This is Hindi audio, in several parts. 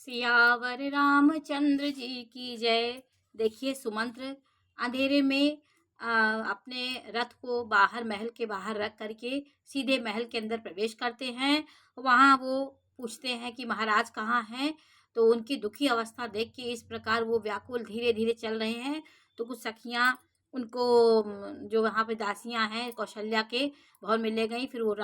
सियावर रामचंद्र जी की जय। देखिए सुमंत्र अंधेरे में अपने रथ को बाहर महल के बाहर रख करके सीधे महल के अंदर प्रवेश करते हैं। वहाँ वो पूछते हैं कि महाराज कहाँ हैं। तो उनकी दुखी अवस्था देख के इस प्रकार वो व्याकुल धीरे धीरे चल रहे हैं। तो कुछ सखियाँ उनको जो वहाँ पे दासियाँ हैं कौशल्या के भवन में ले गई। फिर वो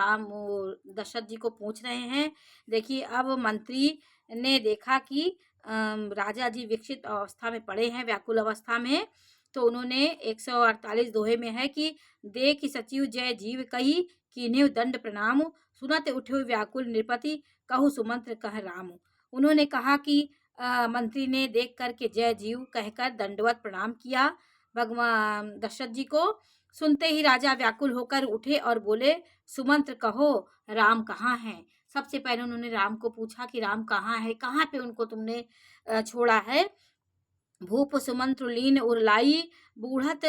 दशरथ जी को पूछ रहे हैं। देखिए अब मंत्री ने देखा कि राजा जी विकसित अवस्था में पड़े हैं, व्याकुल अवस्था में। तो उन्होंने 148 दोहे में है कि देख सचिव जय जीव कही कीन्हिव दंड प्रणाम, सुनत उठे व्याकुल नृपति कहु सुमंत्र कह राम। उन्होंने कहा कि मंत्री ने देख करके जय जीव कहकर दंडवत प्रणाम किया भगवान दशरथ जी को। सुनते ही राजा व्याकुल होकर उठे और बोले सुमंत्र कहो राम कहाँ हैं। सबसे पहले उन्होंने राम को पूछा कि राम कहाँ है, कहाँ पे उनको तुमने छोड़ा है। भूप सुमंत्र लीन उरलाई, बूढ़त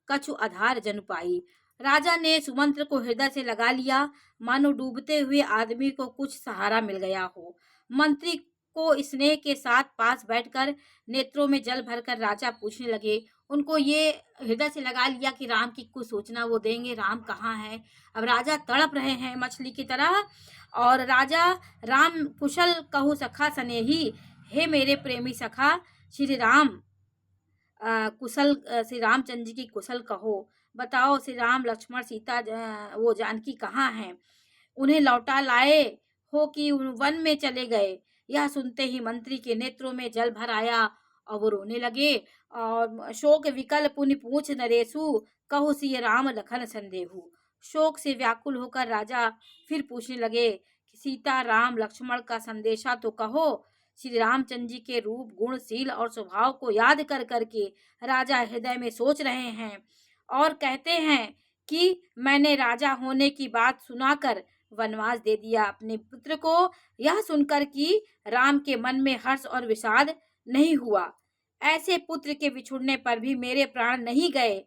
कछु आधार जन पाई। राजा ने सुमंत्र को हृदय से लगा लिया, मानो डूबते हुए आदमी को कुछ सहारा मिल गया हो। मंत्री को स्नेह के साथ पास बैठकर नेत्रों में जल भरकर राजा पूछने लगे। उनको ये हृदय से लगा लिया कि राम की कुछ सूचना वो देंगे, राम कहाँ है। अब राजा तड़प रहे हैं मछली की तरह। और राजा राम कुशल कहू सखा सनेही, हे मेरे प्रेमी सखा श्री राम कुशल श्री रामचंद्र जी की कुशल कहो। बताओ श्री राम लक्ष्मण सीता वो जानकी कहाँ हैं। उन्हें लौटा लाए हो कि वन में चले गए। यह सुनते ही मंत्री के नेत्रों में जल भर आया और वो रोने लगे। और शोक विकल पुनि पूछ नरेशु, कहु सिय राम लखन संदेहु। शोक से व्याकुल होकर राजा फिर पूछने लगे कि सीता राम लक्ष्मण का संदेशा तो कहो। श्री रामचंद्र जी के रूप गुणशील और स्वभाव को याद कर करके राजा हृदय में सोच रहे हैं और कहते हैं कि मैंने राजा होने की बात सुनाकर वनवास दे दिया अपने पुत्र को। यह सुनकर कि राम के मन में हर्ष और विषाद नहीं हुआ। ऐसे पुत्र के बिछुड़ने पर भी मेरे प्राण नहीं गए,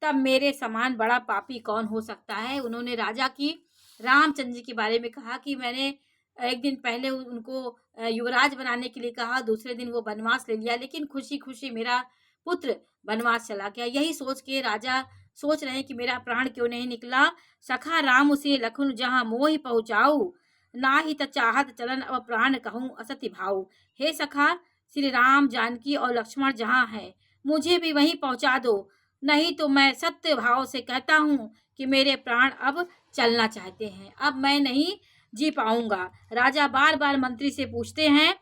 तब मेरे समान बड़ा पापी कौन हो सकता है। उन्होंने राजा की रामचंद्र जी के बारे में कहा कि मैंने एक दिन पहले उनको युवराज बनाने के लिए कहा, दूसरे दिन वो वनवास ले लिया, लेकिन खुशी खुशी मेरा पुत्र वनवास चला गया। यही सोच के राजा सोच रहे हैं कि मेरा प्राण क्यों नहीं निकला। सखा राम उसे लखन जहाँ मोहि पहुँचाऊ, ना ही त चाहत चलन अब प्राण कहूँ असति भाऊ। हे सखा श्री राम जानकी और लक्ष्मण जहाँ है मुझे भी वहीं पहुँचा दो, नहीं तो मैं सत्य भाव से कहता हूँ कि मेरे प्राण अब चलना चाहते हैं, अब मैं नहीं जी पाऊंगा। राजा बार बार मंत्री से पूछते हैं